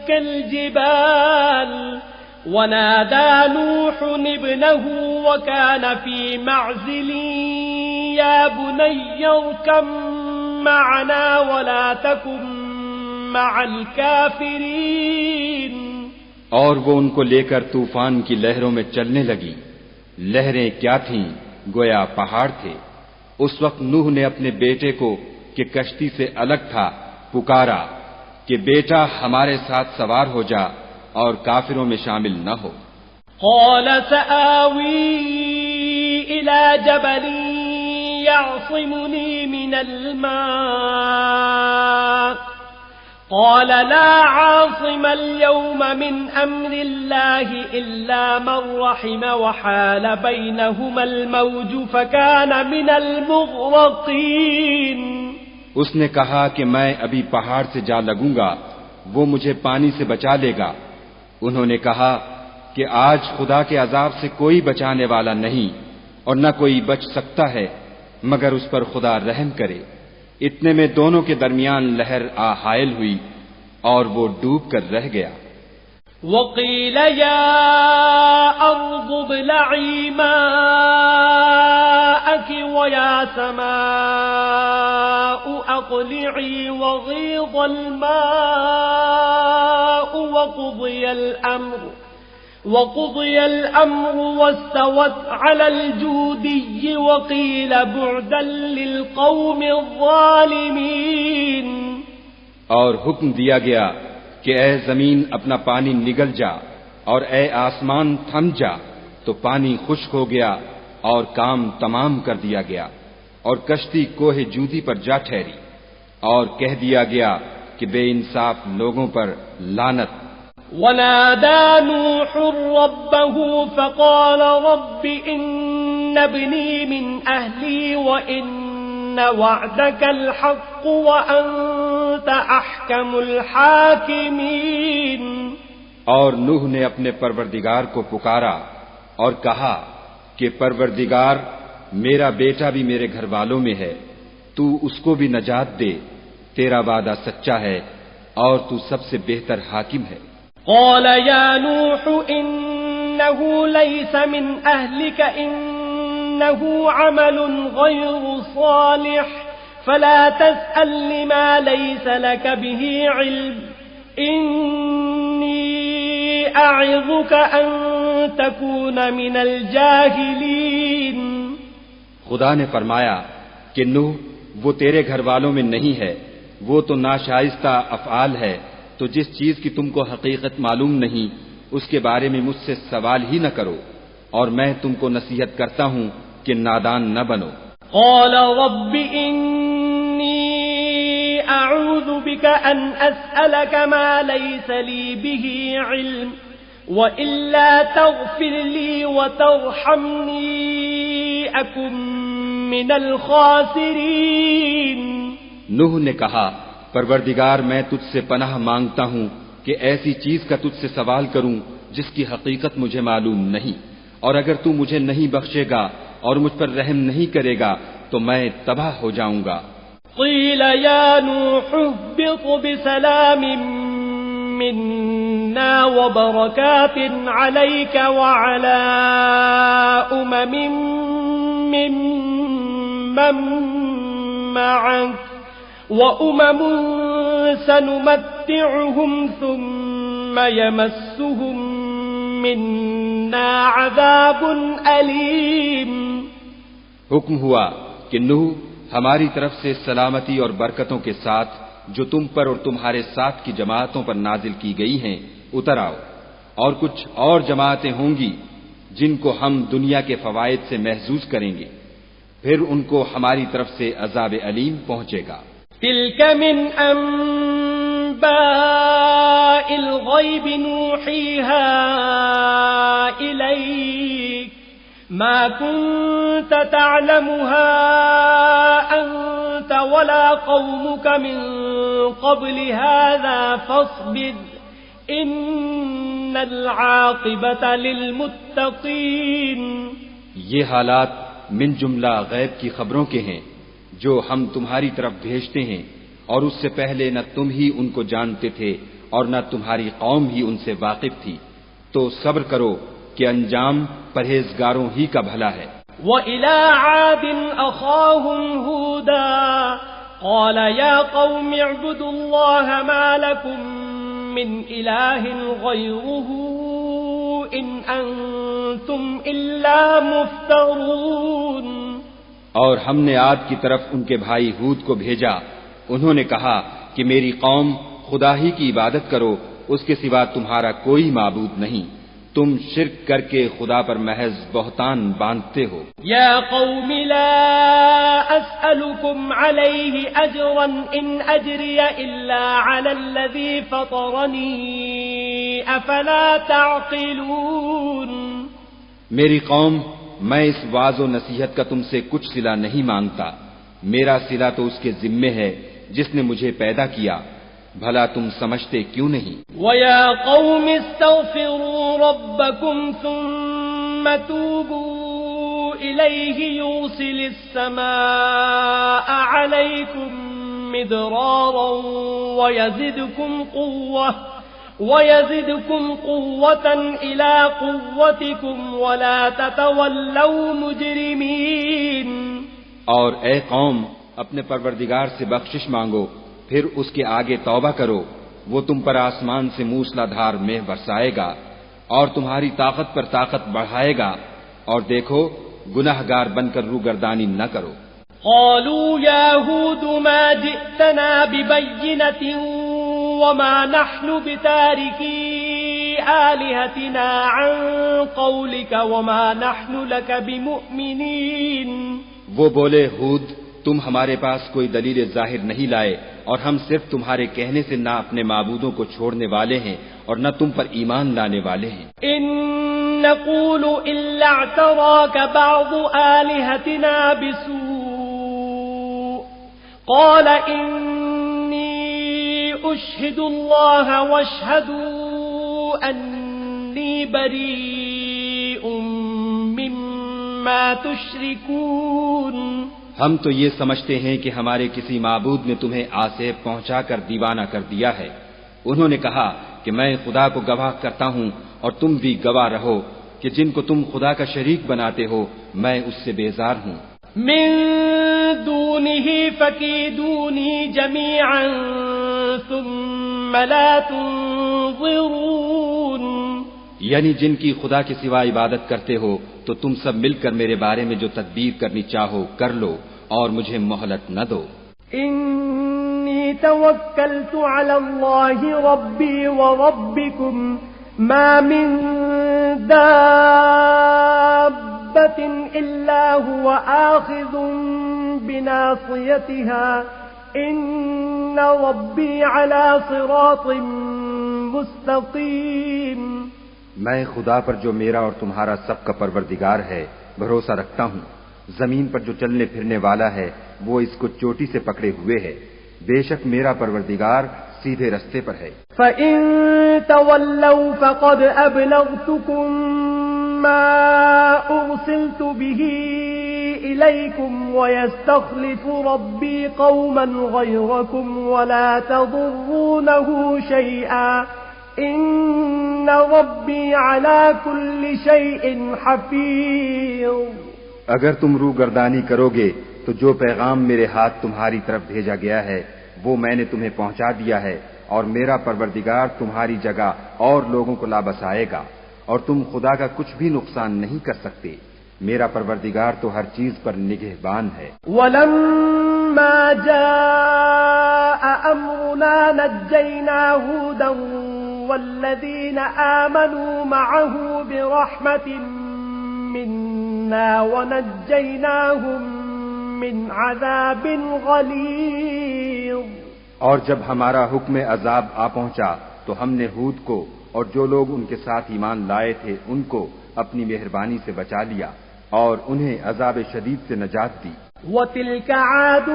كالجبال ونادى نوح ابنه وكان في معزل يا بني اركب معنا ولا تكن مع الكافرين. اور وہ ان کو لے کر طوفان کی لہروں میں چلنے لگی. لہریں کیا تھیں؟ گویا پہاڑ تھے. اس وقت نوح نے اپنے بیٹے کو کہ کشتی سے الگ تھا پکارا کہ بیٹا ہمارے ساتھ سوار ہو جا اور کافروں میں شامل نہ ہو. قال سآوی إلى جبل يعصمني من الماء قال لا عاصم اليوم من أمر الله إلا من رحم وحال بينهما الموج فكان من المغرقين. اس نے کہا کہ میں ابھی پہاڑ سے جا لگوں گا، وہ مجھے پانی سے بچا لے گا. انہوں نے کہا کہ آج خدا کے عذاب سے کوئی بچانے والا نہیں اور نہ کوئی بچ سکتا ہے مگر اس پر خدا رحم کرے. اتنے میں دونوں کے درمیان لہر حائل ہوئی اور وہ ڈوب کر رہ گیا. وقیل یا ارض ابلعی ماءک ویا سماء اقلعی وغیض الماء وقضی الامر واستوت على الجودی وقیل بعدا للقوم الظالمین. اور حکم دیا گیا کہ اے زمین اپنا پانی نگل جا اور اے آسمان تھم جا، تو پانی خشک ہو گیا اور کام تمام کر دیا گیا اور کشتی کوہ جودی پر جا ٹھہری اور کہہ دیا گیا کہ بے انصاف لوگوں پر لعنت. ونادى نوح ربه فقال رب إن ابني من أهلي وإن وعدك الحق وأنت أحكم الحاكمين. اور نوح نے اپنے پروردگار کو پکارا اور کہا کہ پروردگار میرا بیٹا بھی میرے گھر والوں میں ہے، تو اس کو بھی نجات دے، تیرا وعدہ سچا ہے اور تو سب سے بہتر حاکم ہے. قال يا نوح إنه ليس من أهلك إنه عمل غير صالح فلا تسأل لما ليس لك به علم إني أعظك أن تكون من الجاهلين. خدا نے فرمایا کہ نوح وہ تیرے گھر والوں میں نہیں ہے، وہ تو ناشائستہ افعال ہے، تو جس چیز کی تم کو حقیقت معلوم نہیں اس کے بارے میں مجھ سے سوال ہی نہ کرو، اور میں تم کو نصیحت کرتا ہوں کہ نادان نہ بنو. قال رب إني أعوذ بك أن أسألك ما ليس لي به علم وإلا تغفر لي وترحمني أكن من الخاسرين. نوح نے کہا پروردگار میں تجھ سے پناہ مانگتا ہوں کہ ایسی چیز کا تجھ سے سوال کروں جس کی حقیقت مجھے معلوم نہیں، اور اگر تو مجھے نہیں بخشے گا اور مجھ پر رحم نہیں کرے گا تو میں تباہ ہو جاؤں گا. قیل یا نوح اهبط بسلام منا وبرکات علیک وعلی ممن معک وأمم سنمتعهم ثم يمسهم منا عذاب أليم. حکم ہوا کہ نوح ہماری طرف سے سلامتی اور برکتوں کے ساتھ جو تم پر اور تمہارے ساتھ کی جماعتوں پر نازل کی گئی ہیں اتر آؤ، اور کچھ اور جماعتیں ہوں گی جن کو ہم دنیا کے فوائد سے محظوظ کریں گے، پھر ان کو ہماری طرف سے عذاب علیم پہنچے گا. تلك من أنباء الغيب نوحيها إليك ما كنت تعلمها أنت ولا قومك من قبل هذا فاصبر إن العاقبة للمتقين. یہ حالات من جملہ غیب کی خبروں کے ہیں جو ہم تمہاری طرف بھیجتے ہیں، اور اس سے پہلے نہ تم ہی ان کو جانتے تھے اور نہ تمہاری قوم ہی ان سے واقف تھی، تو صبر کرو کہ انجام پرہیزگاروں ہی کا بھلا ہے۔ وَإِلَى عَادٍ أَخَاهُمْ هُودًا قَالَ يَا قَوْمِ اعْبُدُوا اللَّهَ مَا لَكُمْ مِنْ إِلَٰهٍ غَيْرُهُ إِنْ أَنْتُمْ إِلَّا مُفْتَرُونَ۔ اور ہم نے عاد کی طرف ان کے بھائی ہود کو بھیجا، انہوں نے کہا کہ میری قوم خدا ہی کی عبادت کرو، اس کے سوا تمہارا کوئی معبود نہیں، تم شرک کر کے خدا پر محض بہتان باندھتے ہو۔ یا قوم لا اسألكم علیہ اجرا ان اجری الا علی الذی فطرنی افلا تعقلون۔ میری قوم، میں اس وعظ و نصیحت کا تم سے کچھ صلہ نہیں مانگتا، میرا صلہ تو اس کے ذمے ہے جس نے مجھے پیدا کیا، بھلا تم سمجھتے کیوں نہیں؟ وَيَا قَوْمِ اسْتَغْفِرُوا رَبَّكُمْ ثُمَّ تُوبُوا إِلَيْهِ يُرْسِلِ السَّمَاءَ عَلَيْكُمْ مِدْرَارًا وَيَزِدْكُمْ قُوَّةً إِلَى قُوَّتِكُمْ وَلَا تَتَوَلَّوْا مُجْرِمِينَ۔ اور اے قوم، اپنے پروردگار سے بخشش مانگو، پھر اس کے آگے توبہ کرو، وہ تم پر آسمان سے موسلا دھار مہ برسائے گا اور تمہاری طاقت پر طاقت بڑھائے گا، اور دیکھو گناہگار بن کر روگردانی نہ کرو۔ قالوا يا هود ما جئتنا ببينة وما نحن بتاركي آلهتنا عن قولك وما نحن لك بمؤمنين۔ وہ بولے، ہود، تم ہمارے پاس کوئی دلیل ظاہر نہیں لائے، اور ہم صرف تمہارے کہنے سے نہ اپنے معبودوں کو چھوڑنے والے ہیں اور نہ تم پر ایمان لانے والے ہیں۔ ان نقول الا اعتراك بعض آلهتنا بسوء قال انی اشهد الله واشهدوا انی بریء مما تشركون۔ ہم تو یہ سمجھتے ہیں کہ ہمارے کسی معبود نے تمہیں آسیب پہنچا کر دیوانہ کر دیا ہے۔ انہوں نے کہا کہ میں خدا کو گواہ کرتا ہوں اور تم بھی گواہ رہو کہ جن کو تم خدا کا شریک بناتے ہو میں اس سے بیزار ہوں۔ من دونه فكيدوني جميعا ثم لا تنظرون۔ یعنی جن کی خدا کے سوا عبادت کرتے ہو تو تم سب مل کر میرے بارے میں جو تدبیر کرنی چاہو کر لو اور مجھے مہلت نہ دو۔ انی توکلت علی اللہ ربی وربکم ما من دابۃ الا هو آخذ بناصیتها ان ربی علی صراط مستقیم۔ میں خدا پر جو میرا اور تمہارا سب کا پروردگار ہے بھروسہ رکھتا ہوں، زمین پر جو چلنے پھرنے والا ہے وہ اس کو چوٹی سے پکڑے ہوئے ہے، بے شک میرا پروردگار سیدھے رستے پر ہے۔ فَإِن تَوَلَّوْا فَقَدْ أَبْلَغْتُكُم مَّا أُرْسِلْتُ بِهِ إِلَيْكُمْ وَيَسْتَخْلِفُ رَبِّي قَوْمًا غَيْرَكُمْ وَلَا تَضُرُّونَهُ شَيْئًا ان ربی علی کل شیء حفیظ۔ اگر تم روگردانی کرو گے تو جو پیغام میرے ہاتھ تمہاری طرف بھیجا گیا ہے وہ میں نے تمہیں پہنچا دیا ہے، اور میرا پروردگار تمہاری جگہ اور لوگوں کو لا بسائے گا، اور تم خدا کا کچھ بھی نقصان نہیں کر سکتے، میرا پروردگار تو ہر چیز پر نگہبان ہے۔ ولما جاء امرنا نجینا هودا والذین آمنوا معه برحمة منا ونجیناهم من عذاب غلیظ۔ اور جب ہمارا حکم عذاب آ پہنچا تو ہم نے ہود کو اور جو لوگ ان کے ساتھ ایمان لائے تھے ان کو اپنی مہربانی سے بچا لیا اور انہیں عذاب شدید سے نجات دی۔ وَتِلْكَ عَادٌ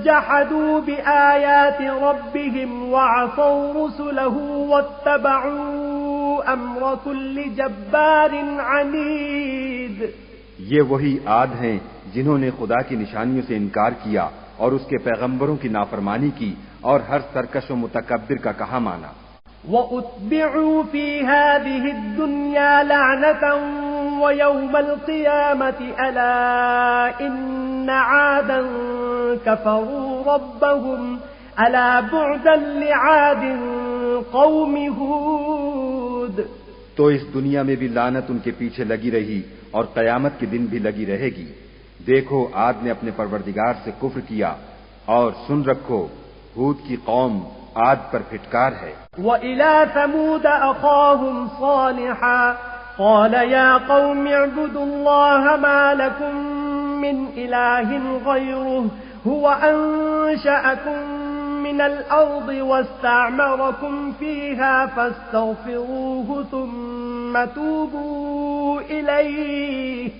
جَحَدُوا بِآيَاتِ رَبِّهِمْ وَعَصَوْا رُسُلَهُ وَاتَّبَعُوا أَمْرَ كُلِّ جَبَّارٍ عَنِيدٍ۔ یہ وہی عاد ہیں جنہوں نے خدا کی نشانیوں سے انکار کیا اور اس کے پیغمبروں کی نافرمانی کی اور ہر سرکش و متکبر کا کہاں مانا۔ وَأُتْبِعُوا فِي هَذِهِ الدُّنْيَا لَعْنَةً وَيَوْمَ الْقِيَامَةِ أَلَا إِنَّ عَادًا كَفَرُوا رَبَّهُمْ أَلَا بُعْدًا لِعَادٍ قَوْمِ هُودٍ۔ تو اس دنیا میں بھی لعنت ان کے پیچھے لگی رہی اور قیامت کے دن بھی لگی رہے گی۔ دیکھو عاد نے اپنے پروردگار سے کفر کیا، اور سن رکھو ہود کی قوم عاد پر پھٹکار ہے۔ وَإِلَى ثَمُودَ أَخَاهُمْ صَالِحًا قَالَ يَا قَوْمِ اعْبُدُوا اللَّهَ مَا لَكُمْ مِنْ إِلَٰهٍ غَيْرُهُ هُوَ أَنشَأَكُم مِّنَ الْأَرْضِ وَاسْتَعْمَرَكُمْ فِيهَا فَاسْتَغْفِرُوهُ ثُمَّ تُوبُوا إِلَيْهِ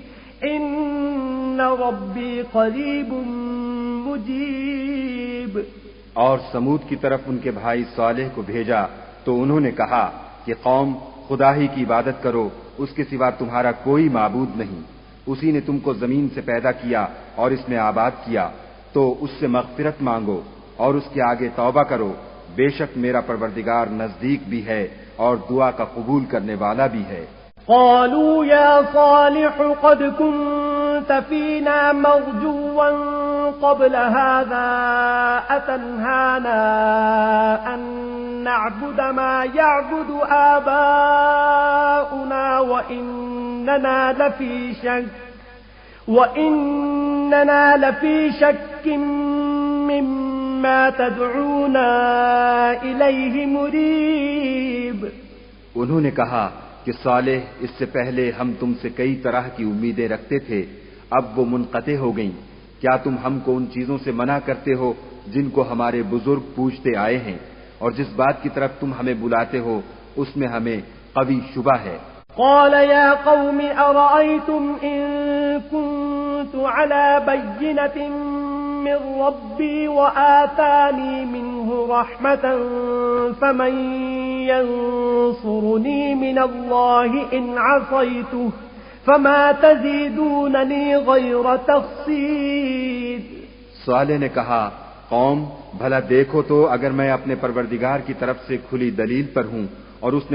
إِنَّ رَبِّي قَرِيبٌ مُجِيبٌ۔ اور سمود کی طرف ان کے بھائی صالح کو بھیجا تو انہوں نے کہا کہ قوم خدا ہی کی عبادت کرو، اس کے سوا تمہارا کوئی معبود نہیں، اسی نے تم کو زمین سے پیدا کیا اور اس میں آباد کیا، تو اس سے مغفرت مانگو اور اس کے آگے توبہ کرو، بے شک میرا پروردگار نزدیک بھی ہے اور دعا کا قبول کرنے والا بھی ہے۔ قالوا يا صالح قد كنت فينا مرجوا قبل هذا أتنهانا أن نعبد ما يعبد آباؤنا وإننا لفي شك مما تدعونا إليه مريب۔ انہوں نے کہا کہ صالح اس سے پہلے ہم تم سے کئی طرح کی امیدیں رکھتے تھے، اب وہ منقطع ہو گئیں، کیا تم ہم کو ان چیزوں سے منع کرتے ہو جن کو ہمارے بزرگ پوچھتے آئے ہیں، اور جس بات کی طرف تم ہمیں بلاتے ہو اس میں ہمیں قوی شبہ ہے۔ قال يا قوم أرأيتم إن كنت على بينة من ربي وآتاني منه رحمة فمن ينصرني من الله إن عصيته فما تزيدونني غير تخسير۔ صالح نے کہا قوم بھلا دیکھو تو اگر میں اپنے پروردگار کی طرف سے کھلی دلیل پر ہوں اور اس نے